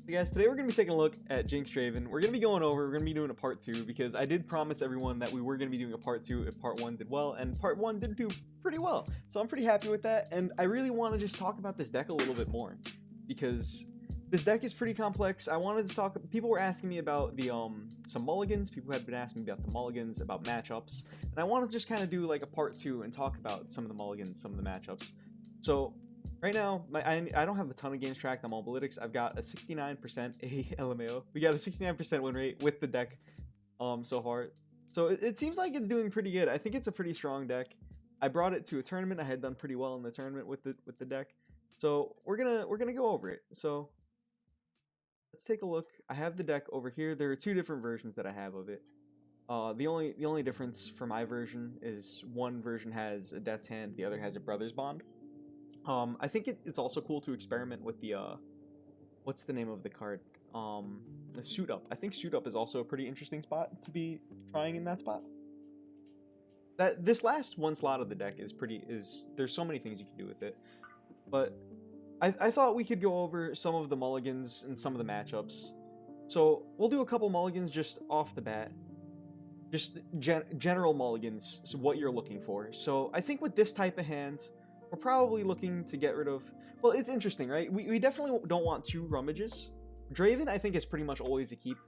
So guys, today we're going to be taking a look at Jinx Draven. We're going to be going over, we're going to be doing a part 2 because I did promise everyone that we were going to be doing a part 2 if part 1 did well, and part 1 did do pretty well. So I'm pretty happy with that, and I really want to just talk about this deck a little bit more because this deck is pretty complex. I wanted to talk, people were asking me about the some mulligans. People had been asking me about the mulligans, about matchups, and I wanted to just kind of do like a part 2 and talk about some of the mulligans, some of the matchups. So right now, I don't have a ton of games tracked on Mobalytics. I've got a 69% LMAO. We got a 69% win rate with the deck so far. So it seems like it's doing pretty good. I think it's a pretty strong deck. I brought it to a tournament. I had done pretty well in the tournament with the deck. So we're gonna go over it. So let's take a look. I have the deck over here. There are two different versions that I have of it. The only difference for my version is one version has a Death's Hand, the other has a Brother's Bond. I think it's also cool to experiment with the, what's the name of the card? The Suit Up. I think Suit Up is also a pretty interesting spot to be trying in that spot. This last one slot of the deck there's so many things you can do with it. But I thought we could go over some of the mulligans and some of the matchups. So we'll do a couple mulligans just off the bat. Just general mulligans, so what you're looking for. So I think with this type of hand, we're probably looking to get rid of... Well, it's interesting, right? We definitely don't want two rummages. Draven, I think, is pretty much always a keep.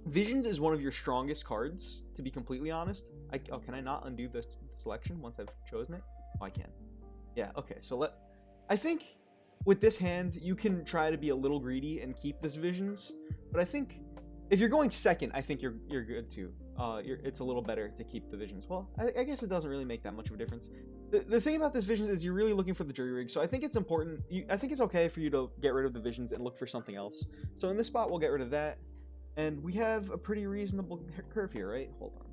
Visions is one of your strongest cards, to be completely honest. Oh, can I not undo the selection once I've chosen it? Oh, I can. Yeah, okay. So I think with this hand, you can try to be a little greedy and keep this Visions. But I think if you're going second, I think you're good too. It's a little better to keep the Visions. Well, I guess it doesn't really make that much of a difference. The thing about this Visions is you're really looking for the jury rig, so I think it's important. I think it's okay for you to get rid of the Visions and look for something else. So in this spot, we'll get rid of that. And we have a pretty reasonable curve here, right? Hold on.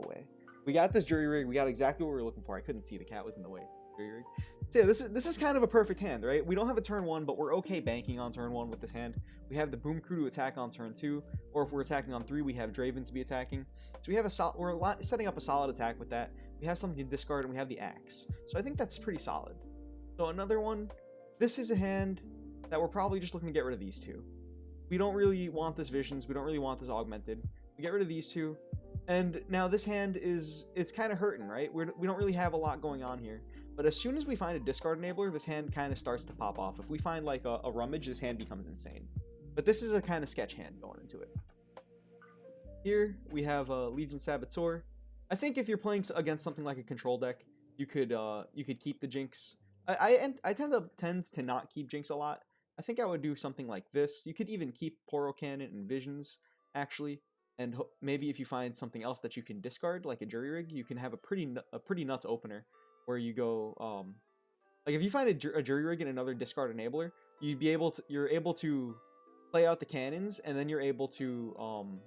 The way. We got this jury rig. We got exactly what we were looking for. I couldn't see the cat was in the way. Jury rig. So yeah, this is kind of a perfect hand, right? We don't have a turn 1, but we're okay banking on turn 1 with this hand. We have the Boom Crew to attack on turn 2, or if we're attacking on 3, we have Draven to be attacking. So we have we're setting up a solid attack with that. We have something to discard, and we have the Axe. So I think that's pretty solid. So another one, this is a hand that we're probably just looking to get rid of these two. We don't really want this Visions. We don't really want this Augmented. We get rid of these two. And now this hand it's kind of hurting, right? We don't really have a lot going on here. But as soon as we find a discard enabler, this hand kind of starts to pop off. If we find like a rummage, this hand becomes insane. But this is a kind of sketch hand going into it. Here we have a Legion Saboteur. I think if you're playing against something like a control deck, you could keep the Jinx. I tend to not keep Jinx a lot. I think I would do something like this. You could even keep Poro Cannon and Visions, actually. And maybe if you find something else that you can discard, like a Jury Rig, you can have a pretty nuts opener. Where you go, like if you find a jury rig and another discard enabler, you're able to play out the cannons, and then you're able to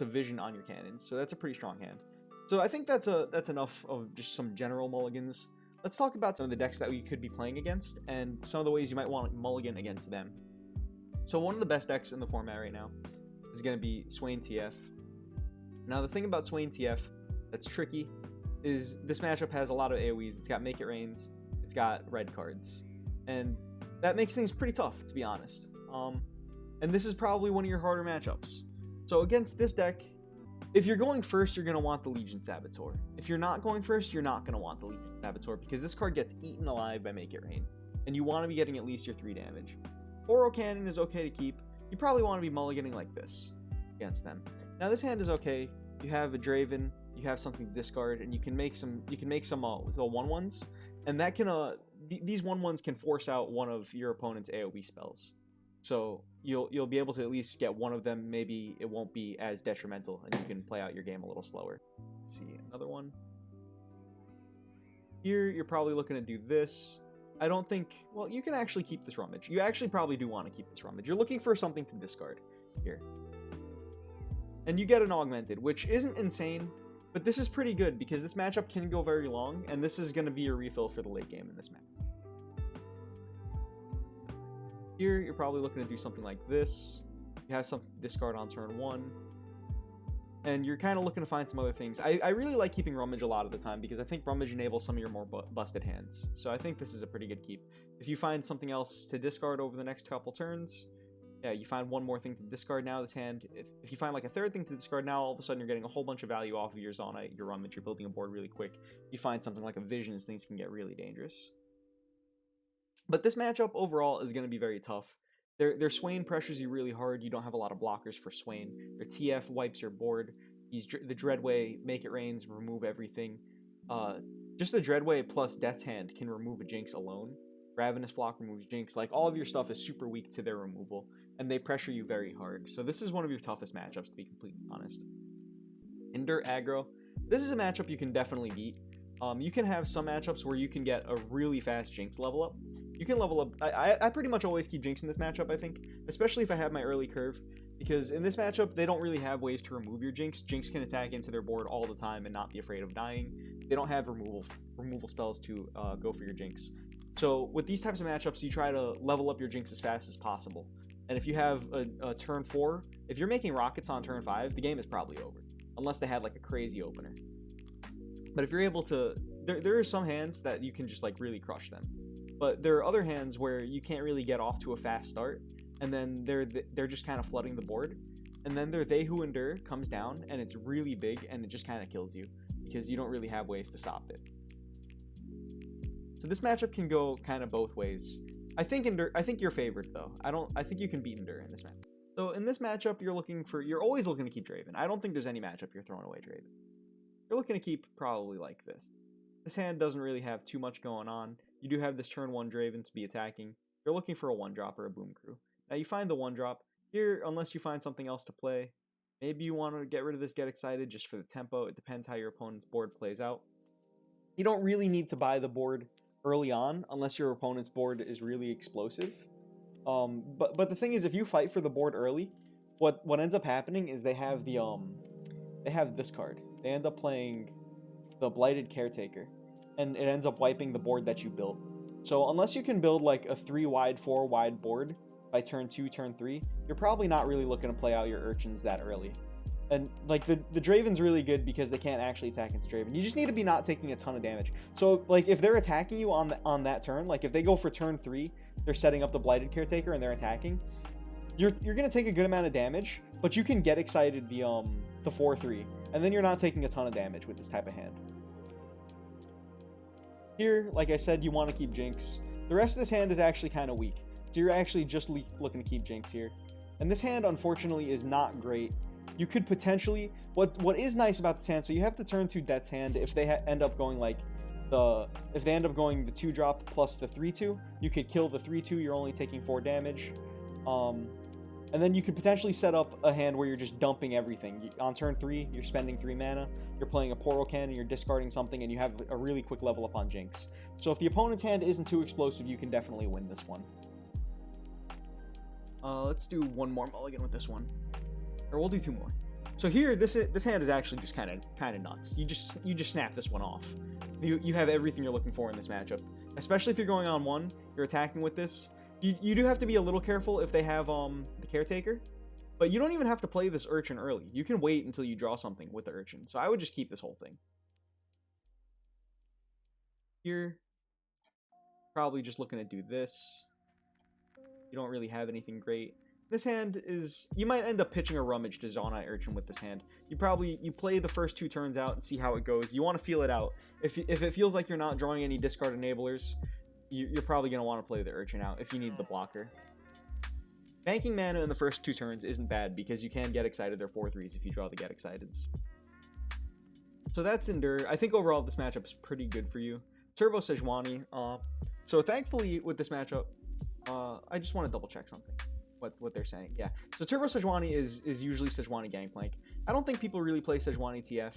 vision on your cannons. So that's a pretty strong hand. So I think that's enough of just some general mulligans. Let's talk about some of the decks that we could be playing against, and some of the ways you might want to mulligan against them. So one of the best decks in the format right now is going to be Swain TF. Now the thing about Swain TF that's tricky is this matchup has a lot of AoEs. It's got Make It Rains, it's got red cards, and that makes things pretty tough, to be honest. And this is probably one of your harder matchups. So against this deck, if you're going first, you're going to want the Legion Saboteur. If you're not going first, you're not going to want the Legion Saboteur because this card gets eaten alive by Make It Rain, and you want to be getting at least your 3 damage. Oro Cannon is okay to keep. You probably want to be mulliganing like this against them. Now this hand is okay. You have a Draven, you have something to discard, and you can make some the 1/1s, and that can these 1/1s can force out one of your opponent's AoE spells. So you'll be able to at least get one of them. Maybe it won't be as detrimental, and you can play out your game a little slower. Let's see, another one. Here you're probably looking to do this. I don't think, well, you can actually keep this rummage. You actually probably do want to keep this rummage. You're looking for something to discard here. And you get an Augmented, which isn't insane, but this is pretty good because this matchup can go very long, and this is going to be your refill for the late game in this match. Here, you're probably looking to do something like this. You have something to discard on turn 1. And you're kind of looking to find some other things. I really like keeping Rummage a lot of the time because I think Rummage enables some of your more busted hands. So I think this is a pretty good keep. If you find something else to discard over the next couple turns, Yeah, you find one more thing to discard now. This hand, if you find like a third thing to discard now, all of a sudden you're getting a whole bunch of value off of your Zonite, your run that you're building a board really quick. You find something like a Visions, things can get really dangerous. But this matchup overall is going to be very tough. Their Swain pressures you really hard. You don't have a lot of blockers for Swain. Their TF wipes your board. The Dreadway, Make It Rains, remove everything. Just the Dreadway plus Death's Hand can remove a Jinx alone. Ravenous Flock removes Jinx. Like, all of your stuff is super weak to their removal, and they pressure you very hard. So this is one of your toughest matchups, to be completely honest. Endure Aggro. This is a matchup you can definitely beat. You can have some matchups where you can get a really fast Jinx level up. You can level up. I pretty much always keep Jinx in this matchup, I think, especially if I have my early curve, because in this matchup, they don't really have ways to remove your Jinx. Jinx can attack into their board all the time and not be afraid of dying. They don't have removal spells to go for your Jinx. So with these types of matchups, you try to level up your Jinx as fast as possible. And if you have a turn 4, if you're making rockets on turn 5, the game is probably over, unless they had like a crazy opener. But if you're able to, there are some hands that you can just like really crush them. But there are other hands where you can't really get off to a fast start, and then they're just kind of flooding the board. And then They Who Endure comes down, and it's really big, and it just kind of kills you because you don't really have ways to stop it. So this matchup can go kind of both ways. I think you're favored though. I think you can beat Endure in this matchup. So in this matchup, you're always looking to keep Draven. I don't think there's any matchup you're throwing away Draven. You're looking to keep probably like this. This hand doesn't really have too much going on. You do have this turn 1 Draven to be attacking. You're looking for a 1-drop or a Boom Crew. Now you find the 1-drop. Here, unless you find something else to play, maybe you want to get rid of this Get Excited just for the tempo. It depends how your opponent's board plays out. You don't really need to buy the board early on unless your opponent's board is really explosive. But the thing is, if you fight for the board early, what ends up happening is they have this card. They end up playing the Blighted Caretaker, and it ends up wiping the board that you built. So unless you can build like a 3-wide, 4-wide board by turn 2, turn 3, you're probably not really looking to play out your Urchins that early. And like the Draven's really good because they can't actually attack into Draven. You just need to be not taking a ton of damage. So like if they're attacking you on that turn, like if they go for turn 3, they're setting up the Blighted Caretaker and they're attacking, you're gonna take a good amount of damage, but you can Get Excited the 4-3, and then you're not taking a ton of damage with this type of hand. Here, like I said, you want to keep Jinx. The rest of this hand is actually kind of weak, so you're actually just looking to keep Jinx here. And this hand, unfortunately, is not great. You could potentially, what is nice about this hand, so you have to turn 2 Death's Hand. If they end up going like the 2-drop plus the 3-2, you could kill the 3-2. You're only taking 4 damage. And then you could potentially set up a hand where you're just dumping everything. On turn 3, you're spending 3 mana, you're playing a Portal Cannon, you're discarding something, and you have a really quick level up on Jinx. So if the opponent's hand isn't too explosive, you can definitely win this one. Let's do one more mulligan with this one. Or we'll do 2 more. So here, this hand is actually just kind of nuts. You just snap this one off. You have everything you're looking for in this matchup. Especially if you're going on 1, you're attacking with this. You do have to be a little careful if they have the Caretaker, but you don't even have to play this Urchin early. You can wait until you draw something with the Urchin. So I would just keep this whole thing. Here, probably just looking to do this. You don't really have anything great. This hand is, you might end up pitching a Rummage to Zonite Urchin with this hand. You play the first 2 turns out and see how it goes. You want to feel it out. If it feels like you're not drawing any discard enablers, you're probably going to want to play the Urchin out if you need the blocker. Banking mana in the first 2 turns isn't bad because you can Get Excited their 4-3s if you draw the Get Exciteds. So that's Endure. I think overall this matchup is pretty good for you. Turbo Sejuani. So thankfully with this matchup, I just want to double check something. What they're saying. Yeah. So Turbo Sejuani is usually Sejuani Gangplank. I don't think people really play Sejuani TF.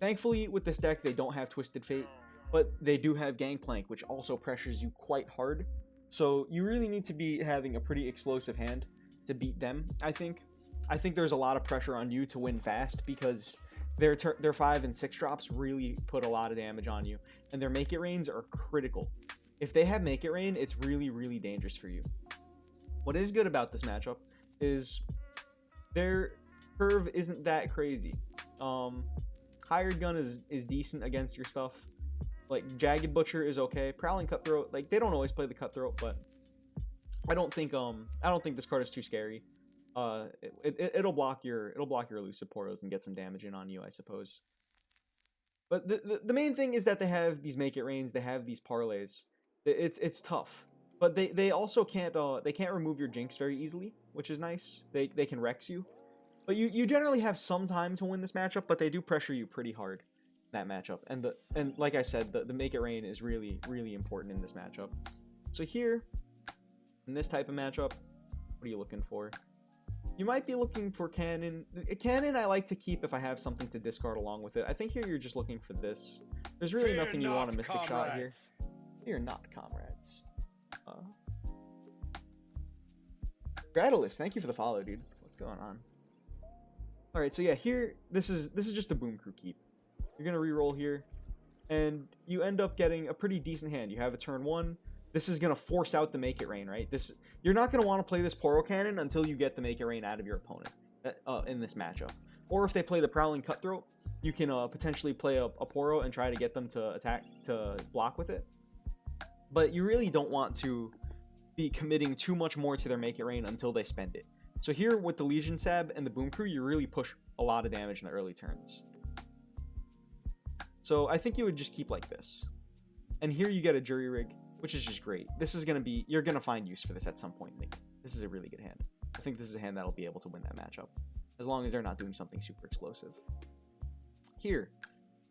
Thankfully with this deck they don't have Twisted Fate, but they do have Gangplank, which also pressures you quite hard. So you really need to be having a pretty explosive hand to beat them, I think. I think there's a lot of pressure on you to win fast because their 5 and 6 drops really put a lot of damage on you. And their Make It Rains are critical. If they have Make It Rain, it's really, really dangerous for you. What is good about this matchup is their curve isn't that crazy. Hired Gun is decent against your stuff. Like, Jagged Butcher is okay. Prowling Cutthroat, like, they don't always play the Cutthroat, but I don't think this card is too scary. It'll block your elusive Poros and get some damage in on you, I suppose. But the main thing is that they have these make it rains, they have these parlays. It's tough. But they also can't remove your Jinx very easily, which is nice. They can Rex you. But you generally have some time to win this matchup, but they do pressure you pretty hard in that matchup. And like I said, the make it rain is really, really important in this matchup. So here, in this type of matchup, what are you looking for? You might be looking for Cannon. Cannon I like to keep if I have something to discard along with it. I think here you're just looking for this. There's really nothing you want a Mystic Shot here. You're not comrades. Gradalis, thank you for the follow, dude. What's going on? Alright, so yeah, here, this is just a Boom Crew keep. You're gonna reroll here, and you end up getting a pretty decent hand. You have a turn 1. This is gonna force out the Make It Rain, right? You're not gonna want to play this Poro Cannon until you get the Make It Rain out of your opponent in this matchup. Or if they play the Prowling Cutthroat, you can potentially play a Poro and try to get them to block with it. But you really don't want to be committing too much more to their Make It Rain until they spend it. So here with the Legion Sab and the Boom Crew, you really push a lot of damage in the early turns. So I think you would just keep like this. And here you get a Jury Rig, which is just great. This is going to be, you're going to find use for this at some point. This is a really good hand. I think this is a hand that'll be able to win that matchup, as long as they're not doing something super explosive. Here.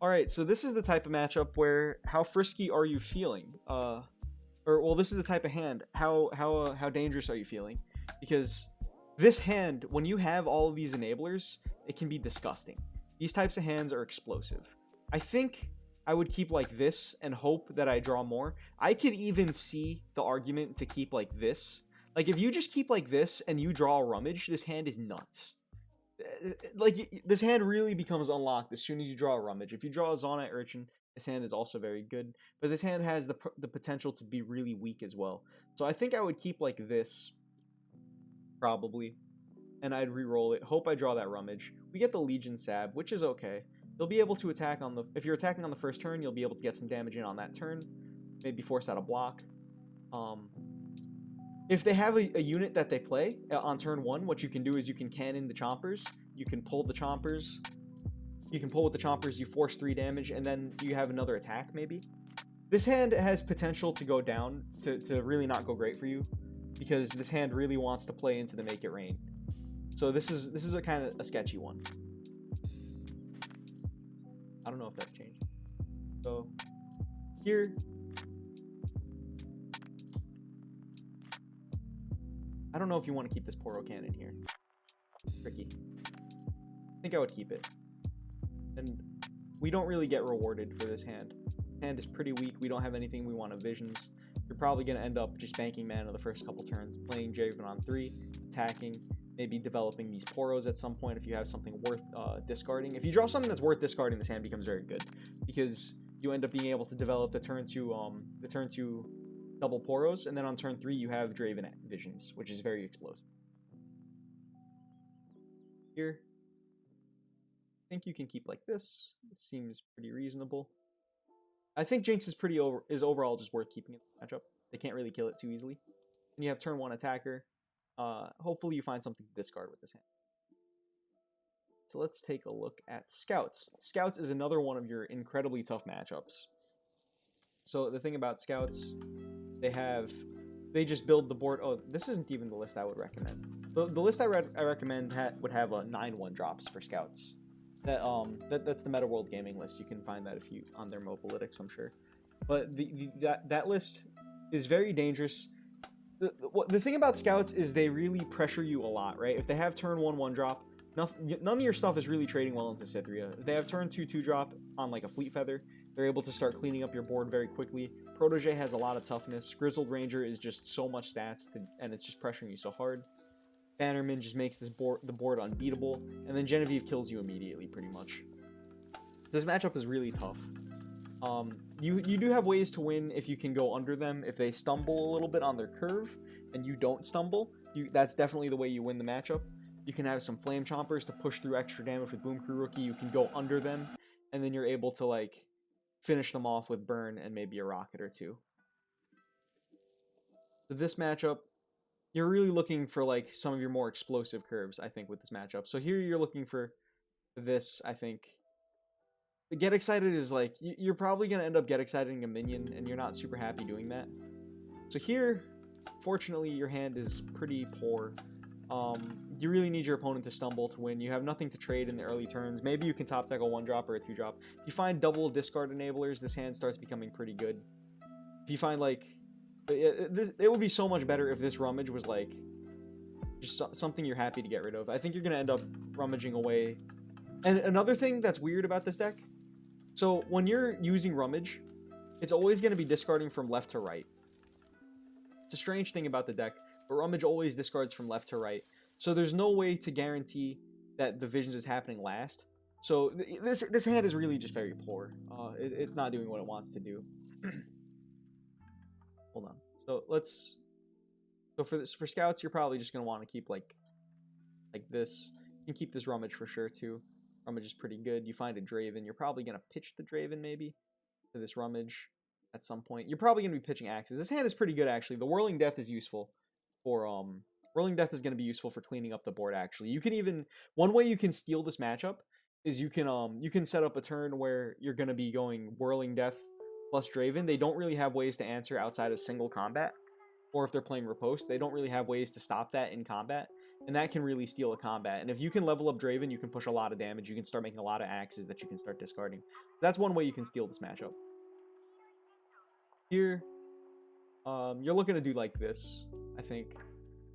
Alright, so this is the type of matchup where, how frisky are you feeling? Well, this is the type of hand, how dangerous are you feeling? Because this hand, when you have all of these enablers, it can be disgusting. These types of hands are explosive. I think I would keep like this and hope that I draw more. I could even see the argument to keep like this. Like, if you just keep like this and you draw a Rummage, this hand is nuts. Like, this hand really becomes unlocked as soon as you draw a Rummage. If you draw a Zaunite Urchin, this hand is also very good. But this hand has the potential to be really weak as well. So I think I would keep like this, probably. And I'd re-roll it. Hope I draw that Rummage. We get the Legion Sab, which is okay. They'll be able to attack on the... If you're attacking on the first turn, you'll be able to get some damage in on that turn. Maybe force out a block. If they have a unit that they play on turn 1, what you can do is you can cannon the Chompers. You can pull the Chompers. You can pull with the Chompers, you force 3 damage, and then you have another attack, maybe. This hand has potential to go down, to really not go great for you, because this hand really wants to play into the Make It Rain. So this is a kind of a sketchy one. I don't know if that changed. So here, I don't know if you want to keep this Poro Cannon here. Tricky. I think I would keep it. And we don't really get rewarded for this hand. Hand is pretty weak. We don't have anything we want of Visions. You're probably going to end up just banking mana the first couple turns, playing Draven on 3, attacking, maybe developing these Poros at some point if you have something worth discarding. If you draw something that's worth discarding, this hand becomes very good, because you end up being able to develop the turn 2 double Poros, and then on turn 3 you have Draven Visions, which is very explosive. Here, I think you can keep like this. It seems pretty reasonable. I think Jinx is overall just worth keeping in the matchup. They can't really kill it too easily. And you have turn 1 attacker. Hopefully you find something to discard with this hand. So let's take a look at Scouts. Scouts is another one of your incredibly tough matchups. So the thing about Scouts, they just build the board. Oh, this isn't even the list I would recommend. The list I recommend would have 9/1 drops for Scouts. That's the Meta World Gaming list. You can find that on their Mobalytics, I'm sure. But that list is very dangerous. The thing about Scouts is they really pressure you a lot, right? If they have turn 1/1 drop, none of your stuff is really trading well into Cytheria. If they have turn 2/2 drop on like a Fleet Feather, they're able to start cleaning up your board very quickly. Protege has a lot of toughness. Grizzled Ranger is just so much stats, and it's just pressuring you so hard. Bannerman just makes the board unbeatable, and then Genevieve kills you immediately, pretty much. This matchup is really tough. You do have ways to win if you can go under them. If they stumble a little bit on their curve, and you don't stumble, that's definitely the way you win the matchup. You can have some Flame Chompers to push through extra damage with Boom Crew Rookie. You can go under them, and then you're able to, like, finish them off with Burn and maybe a Rocket or 2. So this matchup, you're really looking for like some of your more explosive curves, I think, with this matchup. So here you're looking for this, I think. The get excited is like, you're probably going to end up get exciting a minion, and you're not super happy doing that. So here, fortunately, your hand is pretty poor. You really need your opponent to stumble to win. You have nothing to trade in the early turns. Maybe you can top deck a 1-drop or a 2-drop. If you find double discard enablers, this hand starts becoming pretty good. If you find like, it would be so much better if this rummage was like just something you're happy to get rid of. I think you're gonna end up rummaging away. And another thing that's weird about this deck, so when you're using rummage, it's always gonna be discarding from left to right. It's a strange thing about the deck, but rummage always discards from left to right. So there's no way to guarantee that the visions is happening last. So this hand is really just very poor. It's not doing what it wants to do. Hold on. So for scouts, you're probably just gonna want to keep like this. You can keep this rummage for sure too. Rummage is pretty good. You find a Draven, you're probably gonna pitch the Draven maybe to this rummage at some point. You're probably gonna be pitching axes. This hand is pretty good actually. The Whirling Death is useful for Whirling Death is gonna be useful for cleaning up the board actually. You can even, one way you can steal this matchup is you can set up a turn where you're gonna be going Whirling Death plus Draven. They don't really have ways to answer outside of single combat, or if they're playing riposte, they don't really have ways to stop that in combat, and that can really steal a combat. And if you can level up Draven, you can push a lot of damage. You can start making a lot of axes that you can start discarding. That's one way you can steal this matchup. Here, you're looking to do like this, I think.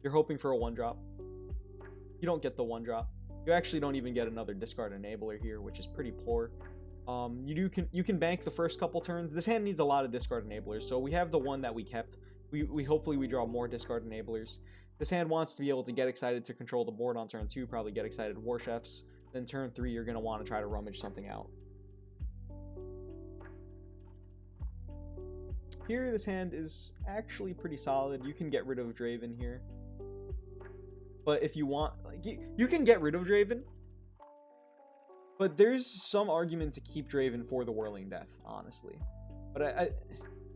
You're hoping for a 1-drop. You don't get the 1-drop. You actually don't even get another discard enabler here, which is pretty poor. You can bank the first couple turns. This hand needs a lot of discard enablers, so we have the one that we kept. We hopefully we draw more discard enablers. This hand wants to be able to get excited to control the board on turn 2, probably get excited War Chefs. Then turn 3, you're going to want to try to rummage something out. Here, this hand is actually pretty solid. You can get rid of Draven here. But if you want, like, you can get rid of Draven, but there's some argument to keep Draven for the Whirling Death, honestly. But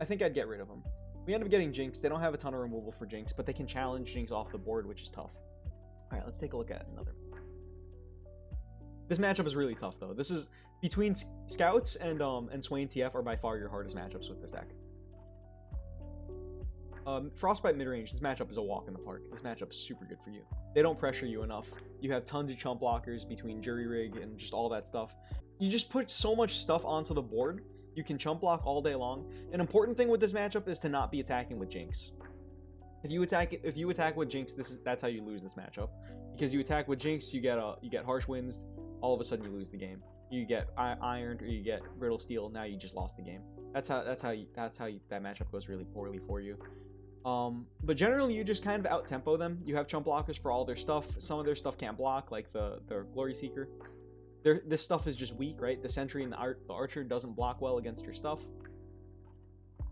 I think I'd get rid of him. We end up getting Jinx. They don't have a ton of removal for Jinx, but they can challenge Jinx off the board, which is tough. All right, let's take a look at another. This matchup is really tough, though. This is between Scouts and Swain TF are by far your hardest matchups with this deck. Frostbite midrange, this matchup is a walk in the park. This matchup is super good for you. They don't pressure you enough. You have tons of chump blockers between Jury Rig and just all that stuff. You just put so much stuff onto the board. You can chump block all day long. An important thing with this matchup is to not be attacking with Jinx. If you attack with Jinx, that's how you lose this matchup. Because you attack with Jinx, you get Harsh Winds. All of a sudden, you lose the game. You get Ironed or you get Brittle Steel. Now you just lost the game. That's how that matchup goes really poorly for you. But generally, you just kind of out-tempo them. You have chump blockers for all their stuff. Some of their stuff can't block, like the Glory Seeker. This stuff is just weak, right? The Sentry and the Archer doesn't block well against your stuff.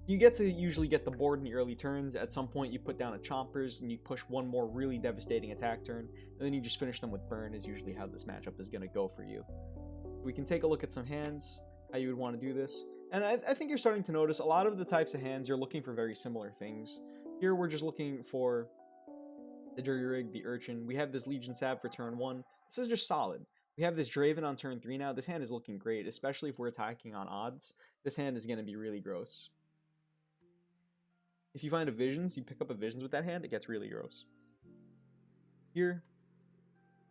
You get to usually get the board in the early turns. At some point, you put down a Chompers, and you push one more really devastating attack turn, and then you just finish them with Burn is usually how this matchup is going to go for you. We can take a look at some hands, how you would want to do this. And I think you're starting to notice a lot of the types of hands, you're looking for very similar things. Here, we're just looking for the Jury Rig, the Urchin. We have this Legion Sab for turn 1. This is just solid. We have this Draven on turn 3 now. This hand is looking great, especially if we're attacking on odds. This hand is going to be really gross. If you find a Visions, you pick up a Visions with that hand, it gets really gross. Here,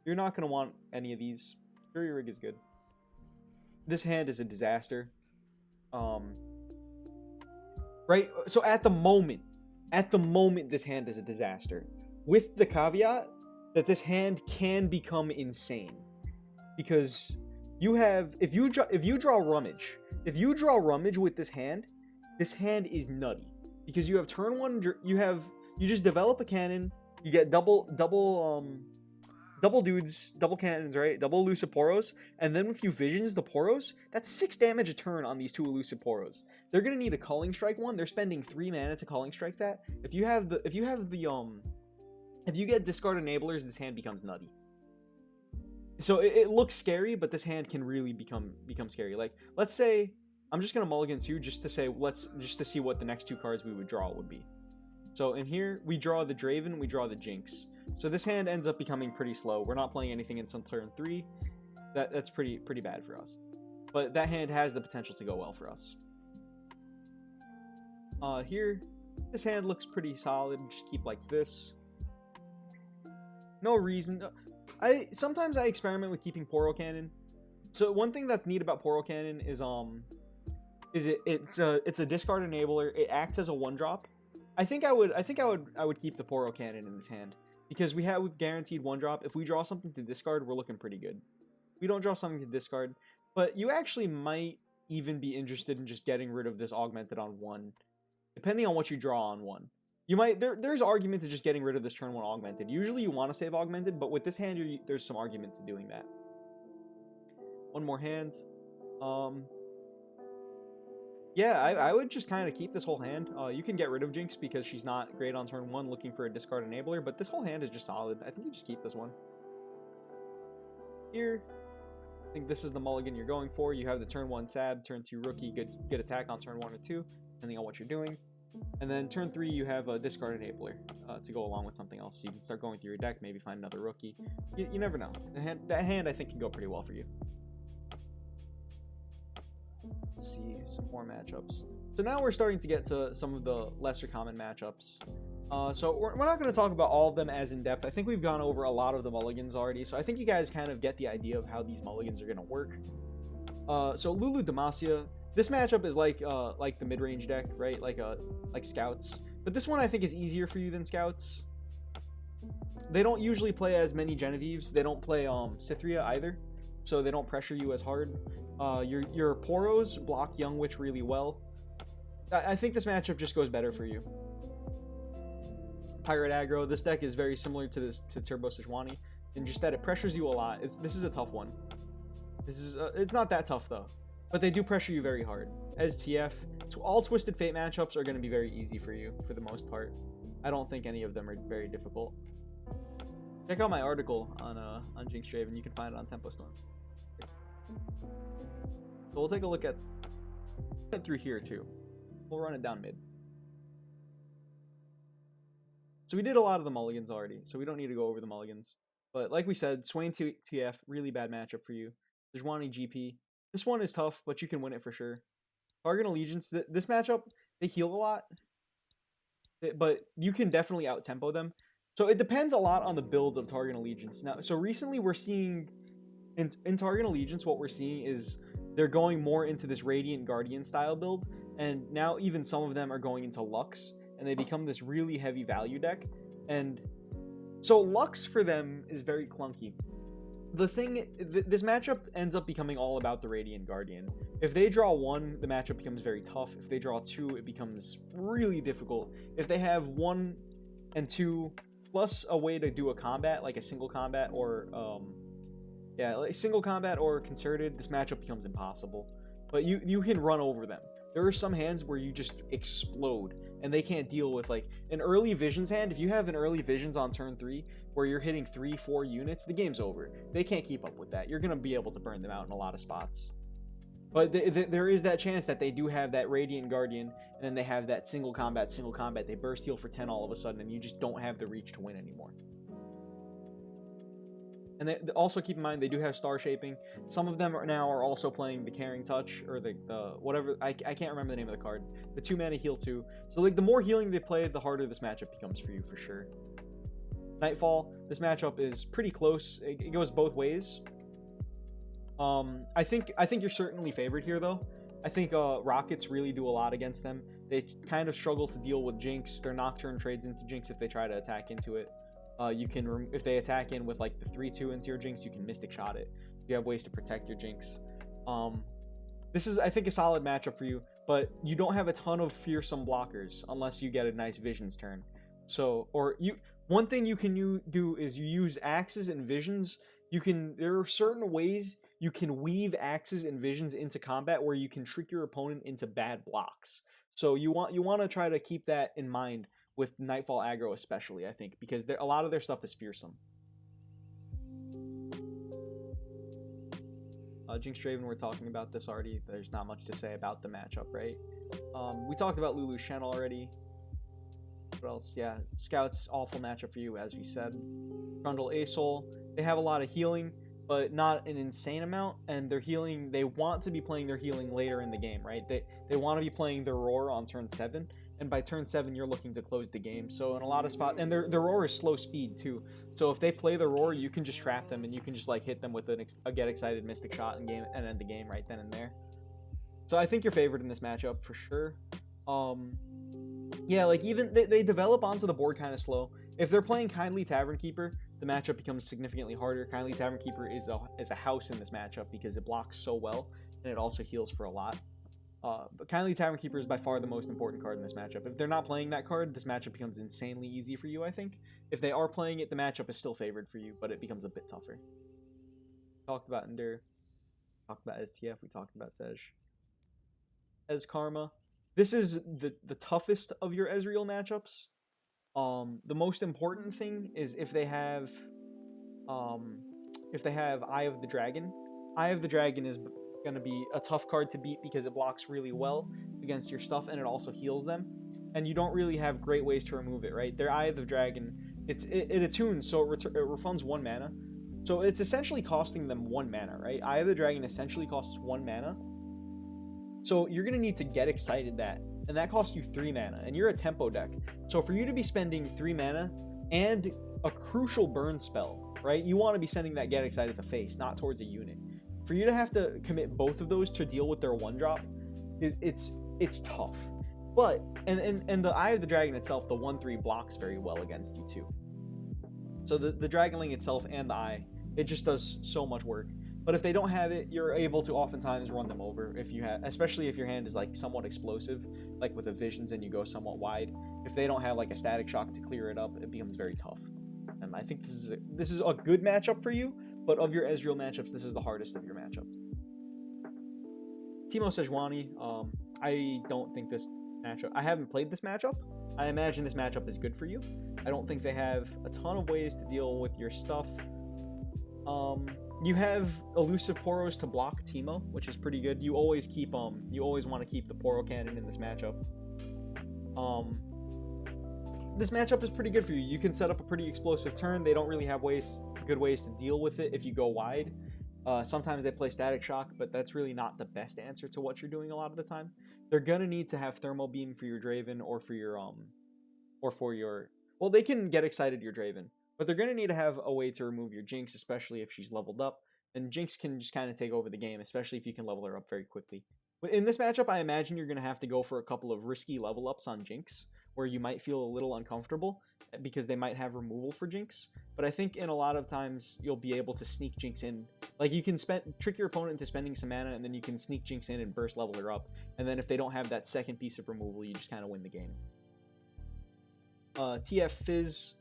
you're not going to want any of these. Jury Rig is good. This hand is a disaster. Right? So at the moment, this hand is a disaster. With the caveat that this hand can become insane. Because you have, if you draw Rummage with this hand is nutty. Because you have turn 1, you just develop a cannon, you get double dudes, double cannons, right? Double elusive Poros, and then if you Visions the Poros, that's 6 damage a turn on these 2 elusive Poros. They're gonna need a Culling Strike one. They're spending 3 mana to Culling Strike that. If you get discard enablers, this hand becomes nutty. So it looks scary, but this hand can really become scary. Like, let's say I'm just gonna mulligan 2 just to see what the next 2 cards we would draw would be. So in here, we draw the Draven, we draw the Jinx. So this hand ends up becoming pretty slow. We're not playing anything until turn 3. That's pretty bad for us. But that hand has the potential to go well for us. Here, this hand looks pretty solid. Just keep like this. No reason. Sometimes I experiment with keeping Poro Cannon. So one thing that's neat about Poro Cannon is it's a discard enabler. It acts as a 1-drop. I think I would keep the Poro Cannon in this hand because we've guaranteed 1-drop. If we draw something to discard, we're looking pretty good. We don't draw something to discard, but you actually might even be interested in just getting rid of this augmented on 1, depending on what you draw on 1. You might there's argument to just getting rid of this turn 1 augmented. Usually you want to save augmented, but with this hand there's some argument to doing that. One more hand. Yeah, I would just kind of keep this whole hand. You can get rid of Jinx because she's not great on turn 1 looking for a discard enabler, but this whole hand is just solid. I think you just keep this one. Here, I think this is the mulligan you're going for. You have the turn 1 Sab, turn 2 Rookie, good attack on turn 1 or 2, depending on what you're doing. And then turn 3, you have a discard enabler to go along with something else. So you can start going through your deck, maybe find another Rookie. You never know. That hand, I think, can go pretty well for you. Let's see some more matchups. So now we're starting to get to some of the lesser common matchups. So we're not going to talk about all of them as in depth. I think we've gone over a lot of the mulligans already. So I think you guys kind of get the idea of how these mulligans are going to work. So Lulu Demacia. This matchup is like the mid-range deck, right? Like Scouts. But this one I think is easier for you than Scouts. They don't usually play as many Genevieves. They don't play Cythria either, so they don't pressure you as hard. Your Poros block Young Witch really well. I think this matchup just goes better for you. Pirate Aggro. This deck is very similar to Turbo Sejuani, and just that it pressures you a lot. This is a tough one. It's not that tough though. But they do pressure you very hard. As TF, all Twisted Fate matchups are going to be very easy for you, for the most part. I don't think any of them are very difficult. Check out my article on Jinx Draven. You can find it on Tempo Storm. So we'll take a look at it through here too. We'll run it down mid. So we did a lot of the mulligans already, so we don't need to go over the mulligans. But like we said, Swain TF, really bad matchup for you. Sejuani GP. This one is tough, but you can win it for sure. Targon Allegiance, this matchup, they heal a lot, but you can definitely out-tempo them. So it depends a lot on the builds of Targon Allegiance. Now, so recently we're seeing, in Targon Allegiance, what we're seeing is they're going more into this Radiant Guardian style build, and now even some of them are going into Lux, and they become this really heavy value deck. And so Lux for them is very clunky. The thing, this matchup ends up becoming all about the Radiant Guardian. If they draw 1, the matchup becomes very tough. If they draw 2, it becomes really difficult. If they have 1 and 2 plus a way to do a combat, like a single combat or like single combat or concerted, this matchup becomes impossible. But you can run over them. There are some hands where you just explode and they can't deal with like an early visions hand. If you have an early visions on turn 3 where you're hitting 3-4 units, the game's over. They can't keep up with that. You're going to be able to burn them out in a lot of spots. But there is that chance that they do have that Radiant Guardian, and then they have that single combat. They burst heal for 10 all of a sudden, and you just don't have the reach to win anymore. And they also keep in mind, they do have Star Shaping. Some of them are also playing the Caring Touch, or the whatever, I can't remember the name of the card. The 2-mana heal too. So like the more healing they play, the harder this matchup becomes for you for sure. Nightfall, this matchup is pretty close. It goes both ways. I think you're certainly favored here though. I think Rockets really do a lot against them. They kind of struggle to deal with Jinx. Their Nocturne trades into Jinx if they try to attack into it. You can, if they attack in with like the 3-2 into your Jinx, you can Mystic Shot it. You have ways to protect your Jinx. This is, I think, a solid matchup for you, but you don't have a ton of fearsome blockers unless you get a nice Visions turn. So, one thing you can do is you use Axes and Visions. There are certain ways you can weave Axes and Visions into combat where you can trick your opponent into bad blocks. So you want to try to keep that in mind with Nightfall aggro especially, I think, because a lot of their stuff is fearsome. Jinx Draven, we're talking about this already. There's not much to say about the matchup, right? We talked about Lulu Shen already. What else? Yeah, Scout's awful matchup for you, as we said. Trundle, Asol. They have a lot of healing, but not an insane amount. And their healing, they want to be playing their healing later in the game, right? They want to be playing their Roar on turn 7. And by turn 7, you're looking to close the game. So in a lot of spots, and their Roar is slow speed too. So if they play the Roar, you can just trap them and you can just like hit them with a get excited Mystic Shot and end the game right then and there. So I think you're favored in this matchup for sure. Yeah, like even they develop onto the board kind of slow. If they're playing Kindly Tavern Keeper, the matchup becomes significantly harder. Kindly Tavern Keeper is a house in this matchup because it blocks so well and it also heals for a lot. But Kindly Tavern Keeper is by far the most important card in this matchup. If they're not playing that card, this matchup becomes insanely easy for you, I think. If they are playing it, the matchup is still favored for you, but it becomes a bit tougher. Talked about Ender. Talked about STF. We talked about Sej. Ez Karma. This is the toughest of your Ezreal matchups. The most important thing is if they have Eye of the Dragon. Eye of the Dragon is going to be a tough card to beat because it blocks really well against your stuff and it also heals them. And you don't really have great ways to remove it, right? Their Eye of the Dragon, it attunes, so it refunds 1 mana. So it's essentially costing them 1 mana, right? Eye of the Dragon essentially costs 1 mana. So you're going to need to get excited that, and that costs you 3 mana, and you're a tempo deck. So for you to be spending 3 mana and a crucial burn spell, right? You want to be sending that get excited to face, not towards a unit. For you to have to commit both of those to deal with their 1-drop, it's tough. But, and the Eye of the Dragon itself, the 1/3 blocks very well against you too. So the Dragonling itself and the Eye, it just does so much work. But if they don't have it, you're able to oftentimes run them over if you have, especially if your hand is like somewhat explosive, like with the visions and you go somewhat wide. If they don't have like a static shock to clear it up, it becomes very tough. And I think this is a good matchup for you, but of your Ezreal matchups, this is the hardest of your matchups. Teemo Sejuani, I don't think this matchup, I haven't played this matchup. I imagine this matchup is good for you. I don't think they have a ton of ways to deal with your stuff. You have elusive Poros to block Teemo, which is pretty good. You always keep you always want to keep the Poro cannon in this matchup. This matchup is pretty good for you. You can set up a pretty explosive turn. They don't really have good ways to deal with it if you go wide. Sometimes they play Static Shock, but that's really not the best answer to what you're doing a lot of the time. They're gonna need to have Thermal Beam for your Draven or for your well, they can get excited your Draven. But they're going to need to have a way to remove your Jinx, especially if she's leveled up. And Jinx can just kind of take over the game, especially if you can level her up very quickly. But in this matchup, I imagine you're going to have to go for a couple of risky level ups on Jinx, where you might feel a little uncomfortable because they might have removal for Jinx. But I think in a lot of times, you'll be able to sneak Jinx in. Like, you can trick your opponent into spending some mana, and then you can sneak Jinx in and burst level her up. And then if they don't have that second piece of removal, you just kind of win the game. TF Fizz.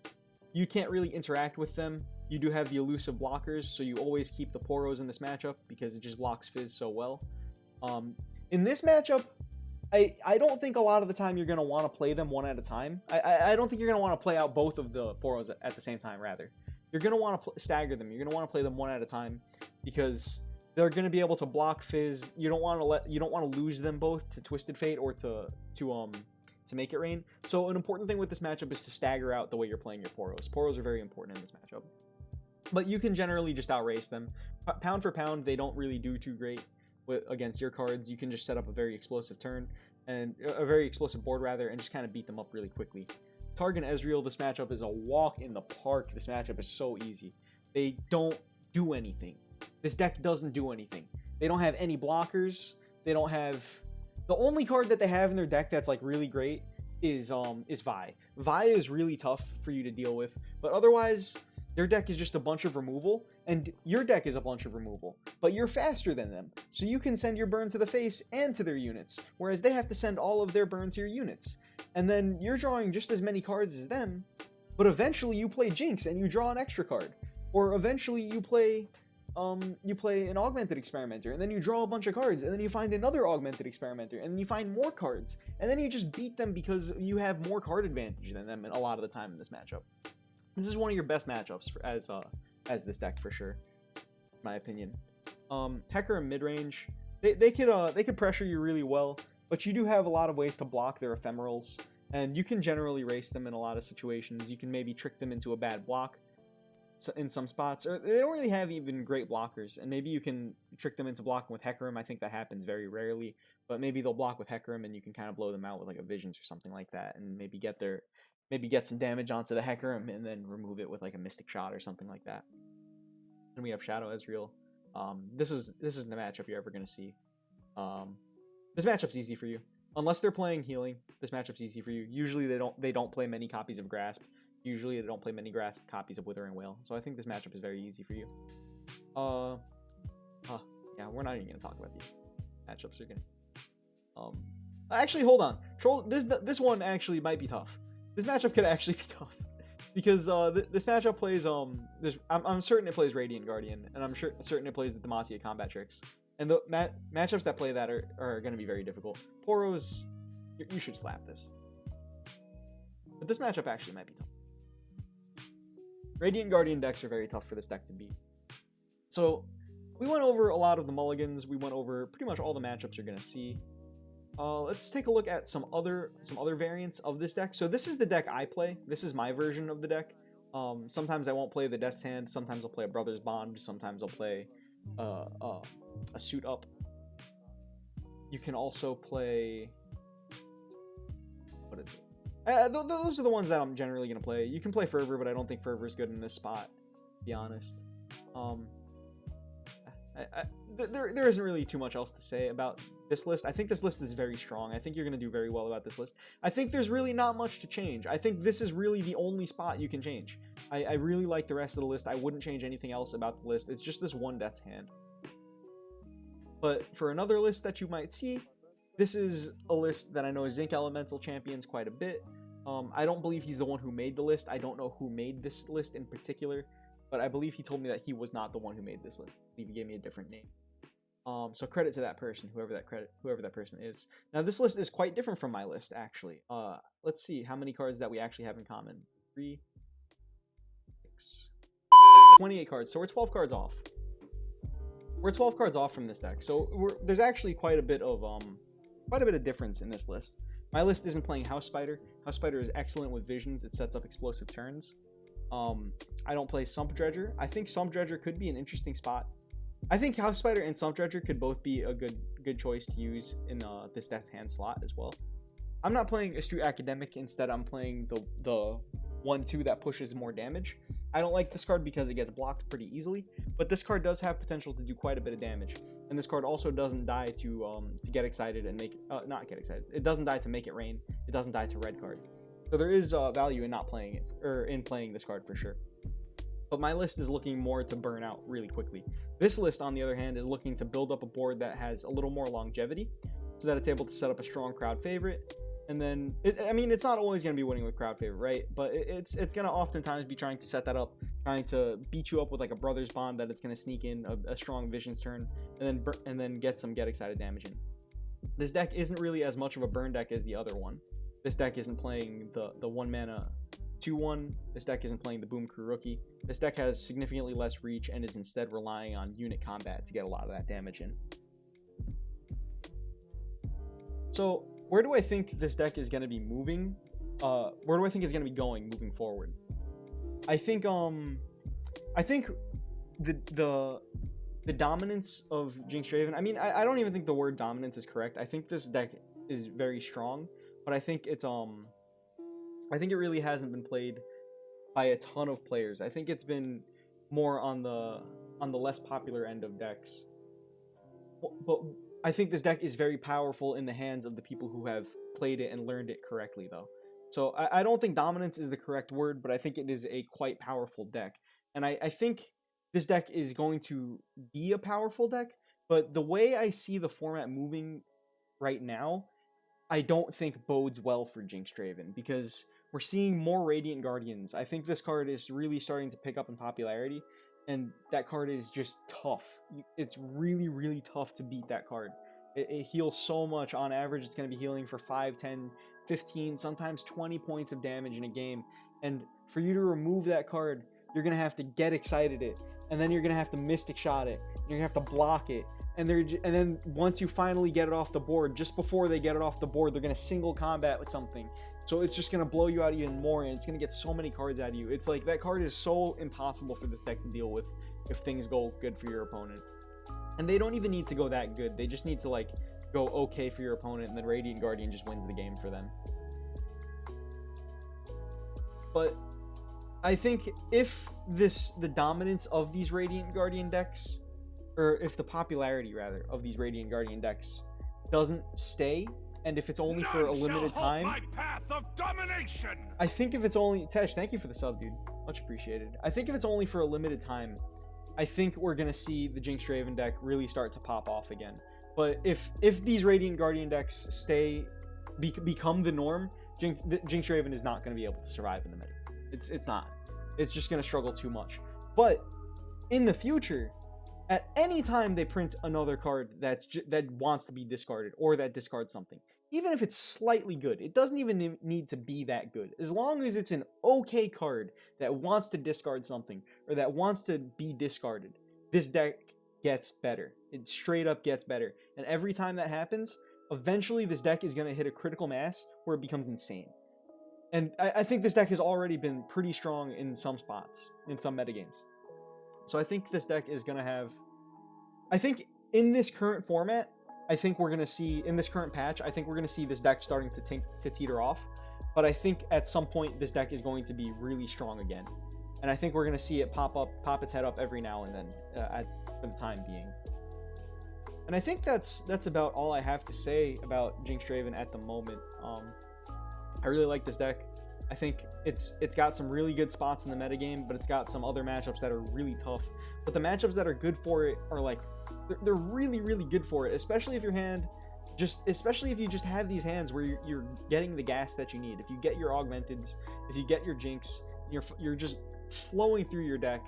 You can't really interact with them. You do have the elusive blockers, so you always keep the Poros in this matchup because it just blocks Fizz so well. In this matchup, I don't think a lot of the time you're going to want to play them one at a time. I don't think you're going to want to play out both of the Poros at the same time, rather. You're going to want to stagger them. You're going to want to play them one at a time because they're going to be able to block Fizz. You don't want to lose them both to Twisted Fate or to make it rain. So an important thing with this matchup is to stagger out the way you're playing your Poros. Poros are very important in this matchup. But you can generally just outrace them. Pound for pound, they don't really do too great against your cards. You can just set up a very explosive turn, and a very explosive board rather, and just kind of beat them up really quickly. Targon Ezreal, this matchup is a walk in the park. This matchup is so easy. They don't do anything. This deck doesn't do anything. They don't have any blockers. They don't have... The only card that they have in their deck that's like really great is Vi. Vi is really tough for you to deal with, but otherwise their deck is just a bunch of removal, and your deck is a bunch of removal, but you're faster than them, so you can send your burn to the face and to their units, whereas they have to send all of their burn to your units, and then you're drawing just as many cards as them, but eventually you play Jinx and you draw an extra card, or eventually you play an Augmented Experimenter, and then you draw a bunch of cards, and then you find another Augmented Experimenter, and then you find more cards, and then you just beat them because you have more card advantage than them a lot of the time in this matchup. This is one of your best matchups as this deck for sure, in my opinion. Hecker and Midrange, they could pressure you really well, but you do have a lot of ways to block their ephemerals. and you can generally race them in a lot of situations. You can maybe trick them into a bad block in some spots, or they don't really have even great blockers, and maybe you can trick them into blocking with Hecarim. I think that happens very rarely, but maybe they'll block with Hecarim and you can kind of blow them out with like a Visions or something like that, and maybe get some damage onto the Hecarim and then remove it with like a Mystic Shot or something like that. And we have Shadow Ezreal. This is the matchup you're ever going to see. This matchup's easy for you. Unless they're playing healing, this matchup's easy for you. Usually they don't play many copies of Grasp. Usually they don't play many copies of Withering Wail. So I think this matchup is very easy for you. Yeah, we're not even going to talk about the matchups. Are gonna actually, hold on. This one actually might be tough. This matchup could actually be tough. Because this matchup plays I'm certain it plays Radiant Guardian, and I'm certain it plays the Demacia combat tricks. And the matchups that play that are going to be very difficult. Poros, you should slap this. But this matchup actually might be tough. Radiant Guardian decks are very tough for this deck to beat. So we went over a lot of the mulligans. We went over pretty much all the matchups you're going to see. Let's take a look at some other variants of this deck. So this is the deck I play. This is my version of the deck. Sometimes I won't play the Death's Hand. Sometimes I'll play a Brother's Bond. Sometimes I'll play a Suit Up. You can also play, what is it? Those are the ones that I'm generally going to play. You can play Fervor, but I don't think Fervor is good in this spot, to be honest. There isn't really too much else to say about this list. I think this list is very strong. I think you're going to do very well about this list. I think there's really not much to change. I think this is really the only spot you can change. I really like the rest of the list. I wouldn't change anything else about the list. It's just this one Death's Hand. But for another list that you might see, this is a list that I know Zinc Elemental champions quite a bit. I don't believe he's the one who made the list. I don't know who made this list in particular, but I believe he told me that he was not the one who made this list. I believe he gave me a different name. So credit to that person, whoever that person is. Now this list is quite different from my list, actually. Let's see how many cards that we actually have in common. 3, 6, 28 cards. So we're 12 cards off. We're 12 cards off from this deck. So there's actually quite a bit of difference in this list. My list isn't playing House Spider. House Spider is excellent with Visions. It sets up explosive turns. I don't play Sump Dredger. I think Sump Dredger could be an interesting spot. I think House Spider and Sump Dredger could both be a good choice to use in this Death's Hand slot as well. I'm not playing Astute Academic. Instead, I'm playing the 1/2 that pushes more damage. I don't like this card because it gets blocked pretty easily, but this card does have potential to do quite a bit of damage. And this card also doesn't die to get excited and make not get excited. It doesn't die to make it rain. It doesn't die to red card. So there is value in not playing it, or in playing this card for sure. But my list is looking more to burn out really quickly. This list, on the other hand, is looking to build up a board that has a little more longevity, so that it's able to set up a strong crowd favorite. And then, I mean, it's not always going to be winning with crowd favorite, right? But it's going to oftentimes be trying to set that up, trying to beat you up with like a Brother's Bond that it's going to sneak in a strong Visions turn, and then get some Get Excited damage in. This deck isn't really as much of a burn deck as the other one. This deck isn't playing the 1 mana 2/1. This deck isn't playing the Boom Crew Rookie. This deck has significantly less reach and is instead relying on unit combat to get a lot of that damage in. So where do I think this deck is going to be moving? Where do I think it's going to be going moving forward? I think the dominance of Jinx Draven. I mean, I don't even think the word dominance is correct. I think this deck is very strong, but I think it's I think it really hasn't been played by a ton of players. I think it's been more on the less popular end of decks. But I think this deck is very powerful in the hands of the people who have played it and learned it correctly, though. So I don't think dominance is the correct word, but I think it is a quite powerful deck. And I think this deck is going to be a powerful deck, but the way I see the format moving right now, I don't think bodes well for Jinx Draven, because we're seeing more Radiant Guardians. I think this card is really starting to pick up in popularity, and that card is just tough. It's really, really tough to beat that card. It heals so much. On average, it's going to be healing for 5, 10, 15, sometimes 20 points of damage in a game. And for you to remove that card, you're going to have to Get Excited it, and then you're going to have to Mystic Shot it, you're going to have to block it. And then once you finally get it off the board, just before they get it off the board, they're going to single combat with something. So it's just going to blow you out even more, and it's going to get so many cards out of you. It's like that card is so impossible for this deck to deal with if things go good for your opponent. And they don't even need to go that good. They just need to like go okay for your opponent, and then Radiant Guardian just wins the game for them. But I think if the dominance of these Radiant Guardian decks, or if the popularity rather of these Radiant Guardian decks doesn't stay, and if it's only for a limited time, my path of domination. I think if it's only Tesh, thank you for the sub, dude, much appreciated. I think if it's only for a limited time, I think we're gonna see the Jinx Draven deck really start to pop off again. But if these Radiant Guardian decks become the norm, Jinx Draven is not gonna be able to survive in the meta. It's not. It's just gonna struggle too much. But in the future, at any time they print another card that wants to be discarded or that discards something, even if it's slightly good, it doesn't even need to be that good. As long as it's an okay card that wants to discard something or that wants to be discarded, this deck gets better. It straight up gets better. And every time that happens, eventually this deck is going to hit a critical mass where it becomes insane. And I think this deck has already been pretty strong in some spots, in some metagames. So I think this deck is going to have... I think in this current format, I think we're going to see, in this current patch, I think we're going to see this deck starting to teeter off. But I think at some point, this deck is going to be really strong again. And I think we're going to see it pop its head up every now and then, for the time being. And I think that's about all I have to say about Jinx Draven at the moment. I really like this deck. I think it's got some really good spots in the metagame, but it's got some other matchups that are really tough. But the matchups that are good for it are like, they're really, really good for it, especially if your hand especially if you just have these hands where you're getting the gas that you need. If you get your Augmenteds, if you get your Jinx, you're just flowing through your deck,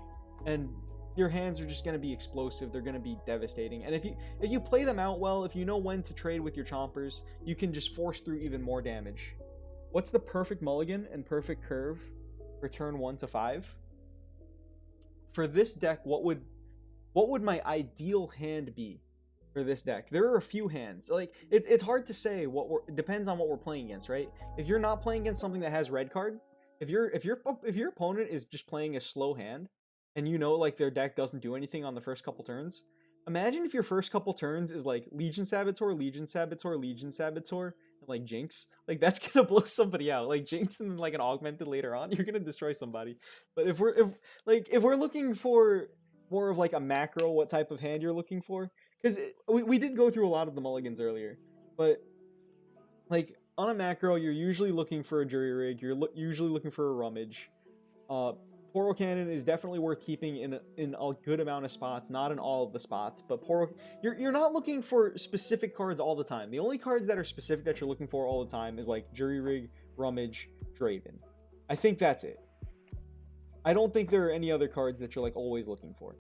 and your hands are just going to be explosive. They're going to be devastating. And if you play them out well, if you know when to trade with your chompers, you can just force through even more damage. What's the perfect mulligan and perfect curve for turn 1 to 5? For this deck, what would my ideal hand be for this deck? There are a few hands. Like it's hard to say it depends on what we're playing against, right? If you're not playing against something that has red card, if your opponent is just playing a slow hand, and you know like their deck doesn't do anything on the first couple turns, imagine if your first couple turns is like Legion Saboteur, Legion Saboteur, Legion Saboteur, and like Jinx. Like that's gonna blow somebody out. Like Jinx and like an Augmented later on, you're gonna destroy somebody. But if we're looking for more of like a macro, what type of hand you're looking for, because we did go through a lot of the mulligans earlier, but like on a macro, you're usually looking for a jury rig, you're usually looking for a rummage. Poro Cannon is definitely worth keeping in a good amount of spots, not in all of the spots, but you're not looking for specific cards all the time. The only cards that are specific that you're looking for all the time is like Jury Rig, Rummage, Draven. I think that's it. I don't think there are any other cards that you're like always looking for.